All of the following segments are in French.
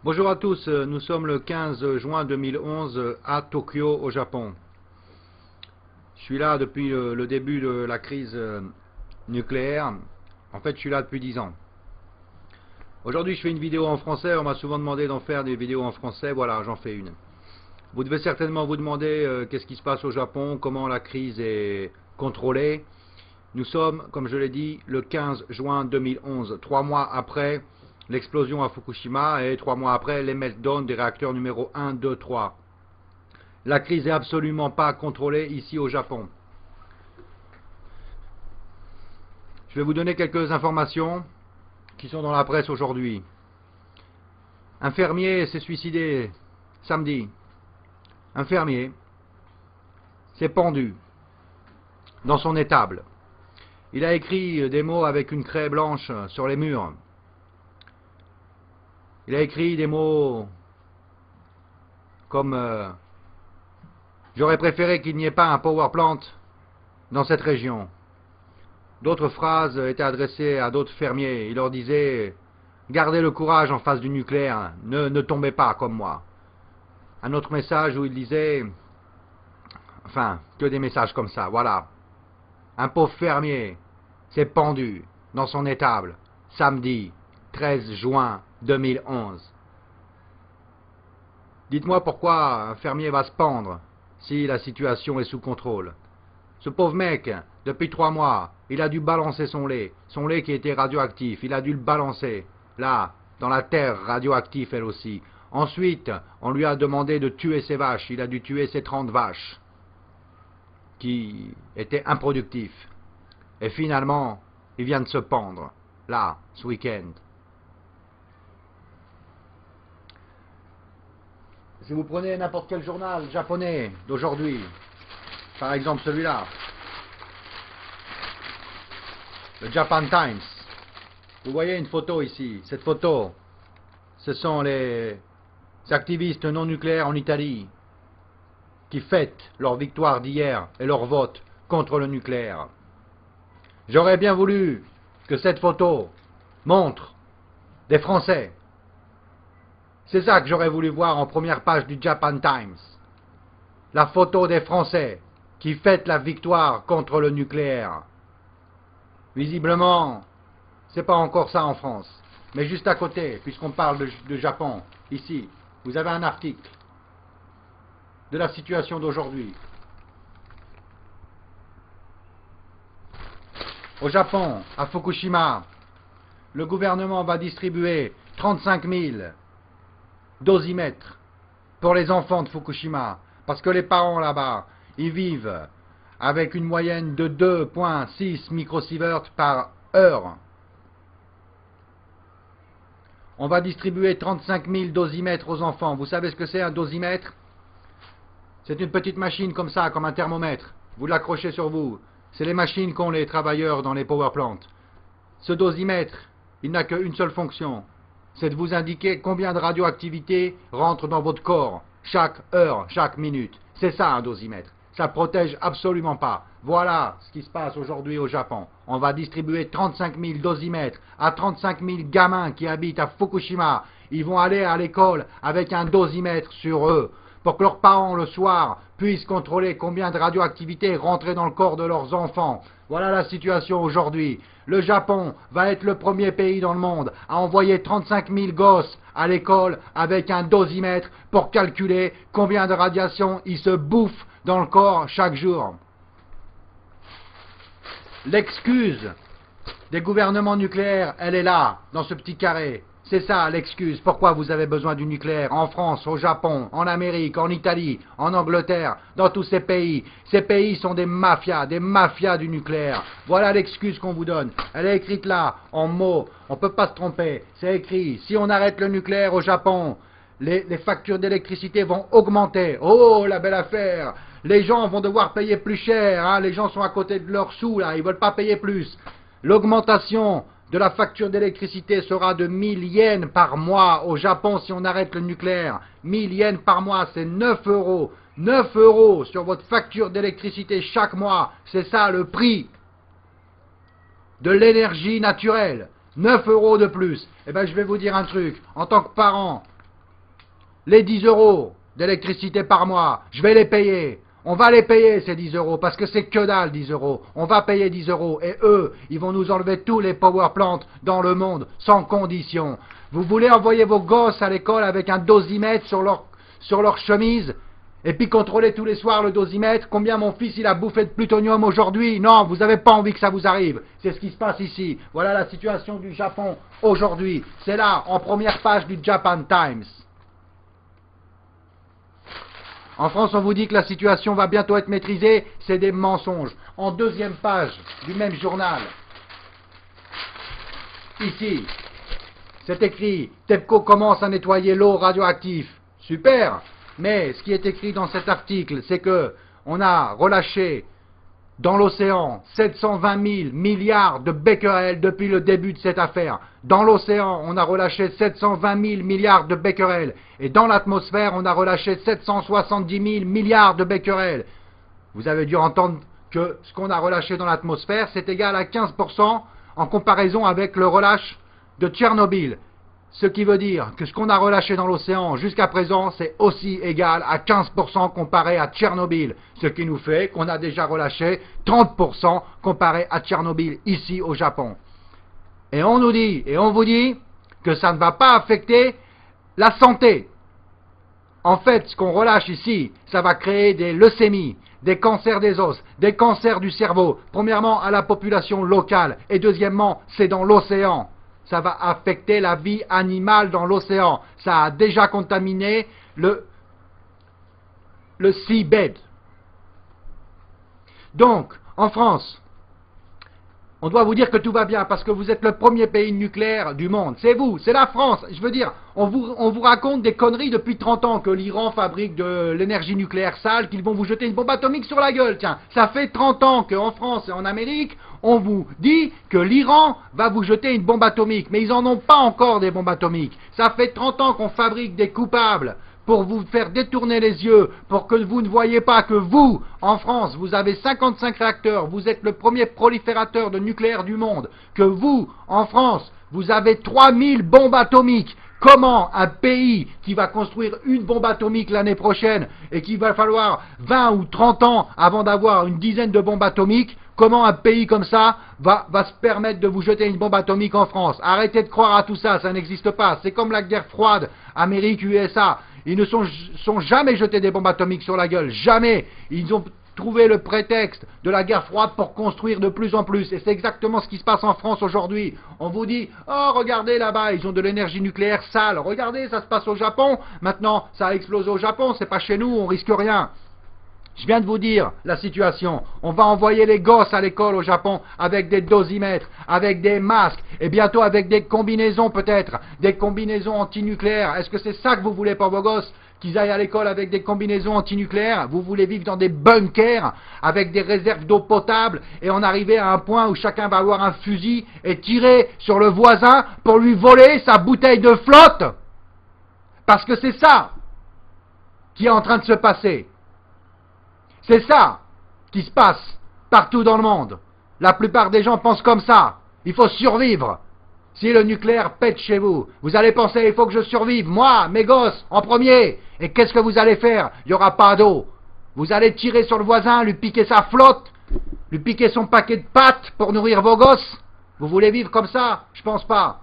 Bonjour à tous, nous sommes le 15 juin 2011 à Tokyo au Japon. Je suis là depuis le début de la crise nucléaire. En fait, je suis là depuis 10 ans. Aujourd'hui, je fais une vidéo en français. On m'a souvent demandé d'en faire des vidéos en français. Voilà, j'en fais une. Vous devez certainement vous demander qu'est-ce qui se passe au Japon, comment la crise est contrôlée. Nous sommes, comme je l'ai dit, le 15 juin 2011, 3 mois après l'explosion à Fukushima et 3 mois après les meltdowns des réacteurs numéro 1, 2, 3. La crise n'est absolument pas contrôlée ici au Japon. Je vais vous donner quelques informations qui sont dans la presse aujourd'hui. Un fermier s'est suicidé samedi. Un fermier s'est pendu dans son étable. Il a écrit des mots avec une craie blanche sur les murs. Il a écrit des mots comme j'aurais préféré qu'il n'y ait pas un power plant dans cette région. D'autres phrases étaient adressées à d'autres fermiers. Il leur disait gardez le courage en face du nucléaire, ne tombez pas comme moi. Un autre message où il disait, enfin, que des messages comme ça, voilà. Un pauvre fermier s'est pendu dans son étable samedi 13 juin 2011. Dites-moi pourquoi un fermier va se pendre si la situation est sous contrôle. Ce pauvre mec, depuis 3 mois, il a dû balancer son lait qui était radioactif, il a dû le balancer, là, dans la terre radioactive elle aussi. Ensuite, on lui a demandé de tuer ses vaches, il a dû tuer ses 30 vaches, qui étaient improductifs. Et finalement, il vient de se pendre, là, ce week-end. Si vous prenez n'importe quel journal japonais d'aujourd'hui, par exemple celui-là, le Japan Times, vous voyez une photo ici. Cette photo, ce sont les activistes non nucléaires en Italie qui fêtent leur victoire d'hier et leur vote contre le nucléaire. J'aurais bien voulu que cette photo montre des Français. C'est ça que j'aurais voulu voir en première page du Japan Times. La photo des Français qui fêtent la victoire contre le nucléaire. Visiblement, c'est pas encore ça en France. Mais juste à côté, puisqu'on parle de Japon, ici, vous avez un article de la situation d'aujourd'hui. Au Japon, à Fukushima, le gouvernement va distribuer 35 000 dosimètres pour les enfants de Fukushima, parce que les parents là-bas, ils vivent avec une moyenne de 2,6 microsieverts par heure. On va distribuer 35 000 dosimètres aux enfants. Vous savez ce que c'est un dosimètre? C'est une petite machine comme ça, comme un thermomètre. Vous l'accrochez sur vous. C'est les machines qu'ont les travailleurs dans les power plants. Ce dosimètre, il n'a qu'une seule fonction. C'est de vous indiquer combien de radioactivité rentre dans votre corps, chaque heure, chaque minute. C'est ça un dosimètre. Ça protège absolument pas. Voilà ce qui se passe aujourd'hui au Japon. On va distribuer 35 000 dosimètres à 35 000 gamins qui habitent à Fukushima. Ils vont aller à l'école avec un dosimètre sur eux pour que leurs parents le soir puissent contrôler combien de radioactivité est rentrée dans le corps de leurs enfants. Voilà la situation aujourd'hui. Le Japon va être le premier pays dans le monde à envoyer 35 000 gosses à l'école avec un dosimètre pour calculer combien de radiation ils se bouffent dans le corps chaque jour. L'excuse des gouvernements nucléaires, elle est là, dans ce petit carré. C'est ça l'excuse. Pourquoi vous avez besoin du nucléaire en France, au Japon, en Amérique, en Italie, en Angleterre, dans tous ces pays. Ces pays sont des mafias du nucléaire. Voilà l'excuse qu'on vous donne. Elle est écrite là, en mots. On ne peut pas se tromper. C'est écrit. Si on arrête le nucléaire au Japon, les factures d'électricité vont augmenter. Oh, la belle affaire. Les gens vont devoir payer plus cher. Hein. Les gens sont à côté de leurs sous là. Ils ne veulent pas payer plus. L'augmentation de la facture d'électricité sera de 1000 yens par mois au Japon si on arrête le nucléaire. 1000 yens par mois, c'est 9 euros. 9 euros sur votre facture d'électricité chaque mois. C'est ça le prix de l'énergie naturelle. 9 euros de plus. Eh bien, je vais vous dire un truc. En tant que parent, les 10 euros d'électricité par mois, je vais les payer. On va les payer ces 10 euros parce que c'est que dalle 10 euros. On va payer 10 euros et eux, ils vont nous enlever tous les power plants dans le monde sans condition. Vous voulez envoyer vos gosses à l'école avec un dosimètre sur leur chemise et puis contrôler tous les soirs le dosimètre, combien mon fils il a bouffé de plutonium aujourd'hui? Non, vous n'avez pas envie que ça vous arrive. C'est ce qui se passe ici. Voilà la situation du Japon aujourd'hui. C'est là, en première page du Japan Times. En France, on vous dit que la situation va bientôt être maîtrisée, c'est des mensonges. En deuxième page du même journal, ici, c'est écrit « TEPCO commence à nettoyer l'eau radioactive ». Super. Mais ce qui est écrit dans cet article, c'est que on a relâché dans l'océan 720 000 milliards de becquerels depuis le début de cette affaire. Dans l'océan, on a relâché 720 000 milliards de becquerels. Et dans l'atmosphère, on a relâché 770 000 milliards de becquerels. Vous avez dû entendre que ce qu'on a relâché dans l'atmosphère, c'est égal à 15% en comparaison avec le relâche de Tchernobyl. Ce qui veut dire que ce qu'on a relâché dans l'océan jusqu'à présent, c'est aussi égal à 15% comparé à Tchernobyl. Ce qui nous fait qu'on a déjà relâché 30% comparé à Tchernobyl ici au Japon. Et on nous dit, et on vous dit, que ça ne va pas affecter la santé. En fait, ce qu'on relâche ici, ça va créer des leucémies, des cancers des os, des cancers du cerveau. Premièrement, à la population locale. Et deuxièmement, c'est dans l'océan. Ça va affecter la vie animale dans l'océan. Ça a déjà contaminé le seabed. Donc, en France, on doit vous dire que tout va bien parce que vous êtes le premier pays nucléaire du monde. C'est vous, c'est la France. Je veux dire, on vous raconte des conneries depuis 30 ans que l'Iran fabrique de l'énergie nucléaire sale, qu'ils vont vous jeter une bombe atomique sur la gueule. Tiens, ça fait 30 ans qu'en France et en Amérique, on vous dit que l'Iran va vous jeter une bombe atomique. Mais ils n'en ont pas encore des bombes atomiques. Ça fait 30 ans qu'on fabrique des coupables pour vous faire détourner les yeux, pour que vous ne voyez pas que vous, en France, vous avez 55 réacteurs, vous êtes le premier proliférateur de nucléaire du monde, que vous, en France, vous avez 3000 bombes atomiques. Comment un pays qui va construire une bombe atomique l'année prochaine et qu'il va falloir 20 ou 30 ans avant d'avoir une dizaine de bombes atomiques, comment un pays comme ça va se permettre de vous jeter une bombe atomique en France? Arrêtez de croire à tout ça, ça n'existe pas. C'est comme la guerre froide, Amérique-USA. Ils ne sont jamais jetés des bombes atomiques sur la gueule, jamais. Ils ont trouvé le prétexte de la guerre froide pour construire de plus en plus. Et c'est exactement ce qui se passe en France aujourd'hui. On vous dit, oh regardez là-bas, ils ont de l'énergie nucléaire sale. Regardez, ça se passe au Japon. Maintenant, ça a explosé au Japon, c'est pas chez nous, on risque rien. Je viens de vous dire la situation. On va envoyer les gosses à l'école au Japon avec des dosimètres, avec des masques et bientôt avec des combinaisons peut-être, des combinaisons antinucléaires. Est-ce que c'est ça que vous voulez pour vos gosses? Qu'ils aillent à l'école avec des combinaisons antinucléaires? Vous voulez vivre dans des bunkers avec des réserves d'eau potable et en arriver à un point où chacun va avoir un fusil et tirer sur le voisin pour lui voler sa bouteille de flotte? Parce que c'est ça qui est en train de se passer. C'est ça qui se passe partout dans le monde. La plupart des gens pensent comme ça. Il faut survivre. Si le nucléaire pète chez vous, vous allez penser, il faut que je survive, moi, mes gosses, en premier. Et qu'est-ce que vous allez faire? Il n'y aura pas d'eau. Vous allez tirer sur le voisin, lui piquer sa flotte, lui piquer son paquet de pâtes pour nourrir vos gosses. Vous voulez vivre comme ça? Je pense pas.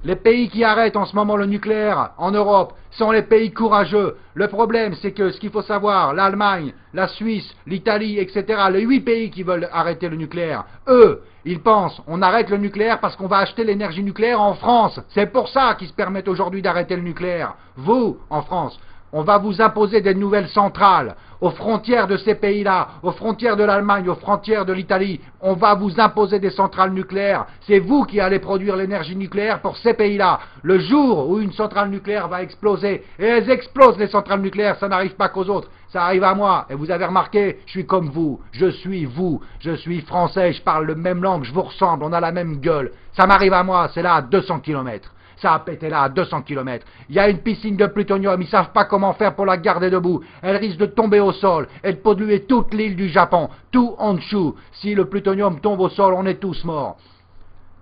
Les pays qui arrêtent en ce moment le nucléaire en Europe sont les pays courageux. Le problème, c'est que ce qu'il faut savoir, l'Allemagne, la Suisse, l'Italie, etc., les 8 pays qui veulent arrêter le nucléaire, eux, ils pensent, on arrête le nucléaire parce qu'on va acheter l'énergie nucléaire en France. C'est pour ça qu'ils se permettent aujourd'hui d'arrêter le nucléaire. Vous, en France, on va vous imposer des nouvelles centrales aux frontières de ces pays-là, aux frontières de l'Allemagne, aux frontières de l'Italie. On va vous imposer des centrales nucléaires. C'est vous qui allez produire l'énergie nucléaire pour ces pays-là. Le jour où une centrale nucléaire va exploser, et elles explosent les centrales nucléaires, ça n'arrive pas qu'aux autres, ça arrive à moi. Et vous avez remarqué, je suis comme vous, je suis français, je parle la même langue, je vous ressemble, on a la même gueule. Ça m'arrive à moi, c'est là à 200 km. Ça a pété là à 200 km. Il y a une piscine de plutonium, ils ne savent pas comment faire pour la garder debout. Elle risque de tomber au sol et de polluer toute l'île du Japon, tout Honshu. Si le plutonium tombe au sol, on est tous morts.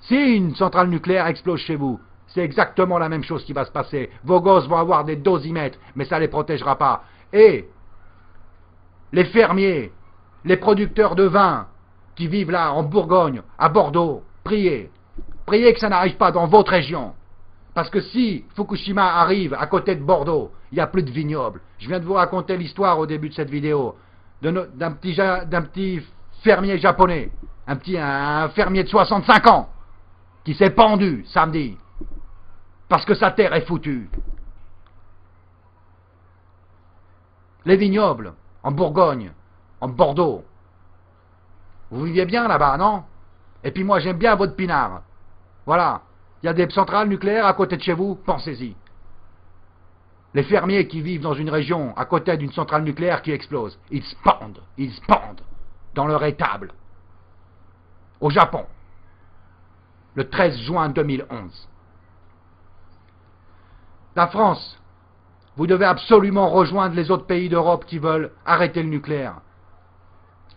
Si une centrale nucléaire explose chez vous, C'est exactement la même chose qui va se passer. Vos gosses vont avoir des dosimètres, mais ça ne les protégera pas. Et les fermiers, les producteurs de vin qui vivent là, en Bourgogne, à Bordeaux, priez. Priez que ça n'arrive pas dans votre région. Parce que si Fukushima arrive à côté de Bordeaux, il n'y a plus de vignobles. Je viens de vous raconter l'histoire au début de cette vidéo d'un petit fermier japonais, un fermier de 65 ans, qui s'est pendu samedi, parce que sa terre est foutue. Les vignobles, en Bourgogne, en Bordeaux, vous viviez bien là-bas, non? Et puis moi j'aime bien votre pinard. Voilà, il y a des centrales nucléaires à côté de chez vous, pensez-y. Les fermiers qui vivent dans une région à côté d'une centrale nucléaire qui explose, ils se pendent dans leur étable. Au Japon, le 13 juin 2011. La France, vous devez absolument rejoindre les autres pays d'Europe qui veulent arrêter le nucléaire.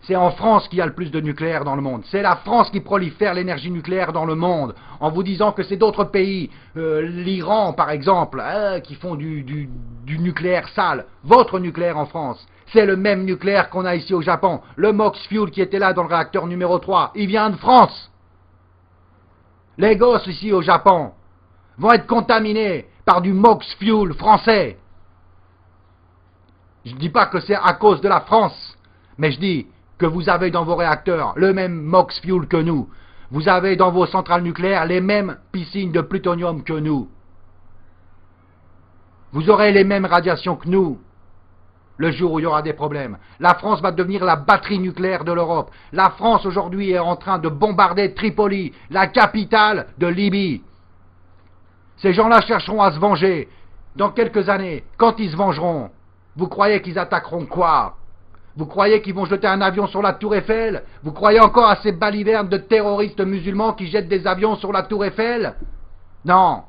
C'est en France qu'il y a le plus de nucléaire dans le monde. C'est la France qui prolifère l'énergie nucléaire dans le monde, en vous disant que c'est d'autres pays, l'Iran par exemple, qui font du nucléaire sale. Votre nucléaire en France, c'est le même nucléaire qu'on a ici au Japon. Le MOX Fuel qui était là dans le réacteur numéro 3, il vient de France. Les gosses ici au Japon vont être contaminés par du MOX Fuel français. Je ne dis pas que c'est à cause de la France, mais je dis que vous avez dans vos réacteurs le même MOX Fuel que nous. Vous avez dans vos centrales nucléaires les mêmes piscines de plutonium que nous. Vous aurez les mêmes radiations que nous le jour où il y aura des problèmes. La France va devenir la batterie nucléaire de l'Europe. La France aujourd'hui est en train de bombarder Tripoli, la capitale de Libye. Ces gens-là chercheront à se venger. Dans quelques années, quand ils se vengeront, vous croyez qu'ils attaqueront quoi? Vous croyez qu'ils vont jeter un avion sur la Tour Eiffel? Vous croyez encore à ces balivernes de terroristes musulmans qui jettent des avions sur la Tour Eiffel? Non.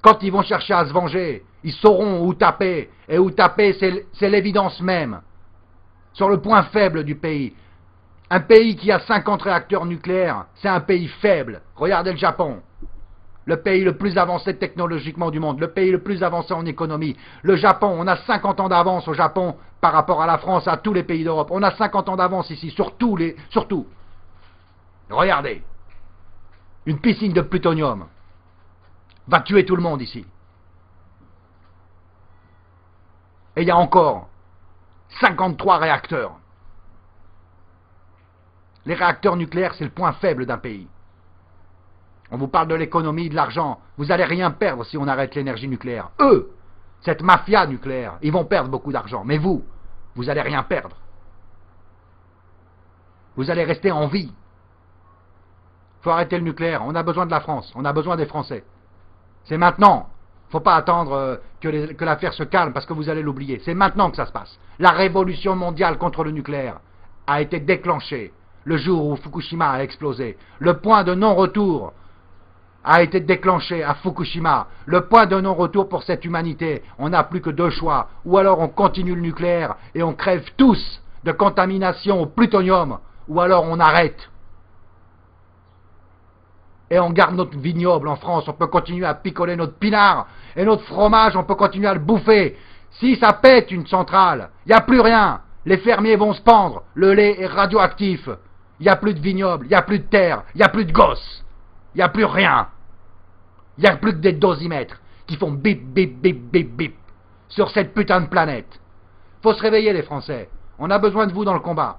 Quand ils vont chercher à se venger, ils sauront où taper. Et où taper, c'est l'évidence même. Sur le point faible du pays. Un pays qui a 50 réacteurs nucléaires, c'est un pays faible. Regardez le Japon. Le pays le plus avancé technologiquement du monde, le pays le plus avancé en économie. Le Japon, on a 50 ans d'avance au Japon par rapport à la France, à tous les pays d'Europe. On a 50 ans d'avance ici, sur tout. Regardez, une piscine de plutonium va tuer tout le monde ici. Et il y a encore 53 réacteurs. Les réacteurs nucléaires, c'est le point faible d'un pays. On vous parle de l'économie, de l'argent. Vous n'allez rien perdre si on arrête l'énergie nucléaire. Eux, cette mafia nucléaire, ils vont perdre beaucoup d'argent. Mais vous n'allez rien perdre. Vous allez rester en vie. Il faut arrêter le nucléaire. On a besoin de la France. On a besoin des Français. C'est maintenant. Il ne faut pas attendre que l'affaire se calme parce que vous allez l'oublier. C'est maintenant que ça se passe. La révolution mondiale contre le nucléaire a été déclenchée le jour où Fukushima a explosé. Le point de non-retour a été déclenché à Fukushima. Le point de non-retour pour cette humanité. On n'a plus que deux choix. Ou alors on continue le nucléaire et on crève tous de contamination au plutonium. Ou alors on arrête. Et on garde notre vignoble en France. On peut continuer à picoler notre pinard. Et notre fromage, on peut continuer à le bouffer. Si ça pète une centrale, il n'y a plus rien. Les fermiers vont se pendre. Le lait est radioactif. Il n'y a plus de vignoble. Il n'y a plus de terre. Il n'y a plus de gosses. Il n'y a plus rien. Il n'y a plus que des dosimètres qui font bip, bip, bip, bip, bip sur cette putain de planète. Faut se réveiller les Français. On a besoin de vous dans le combat.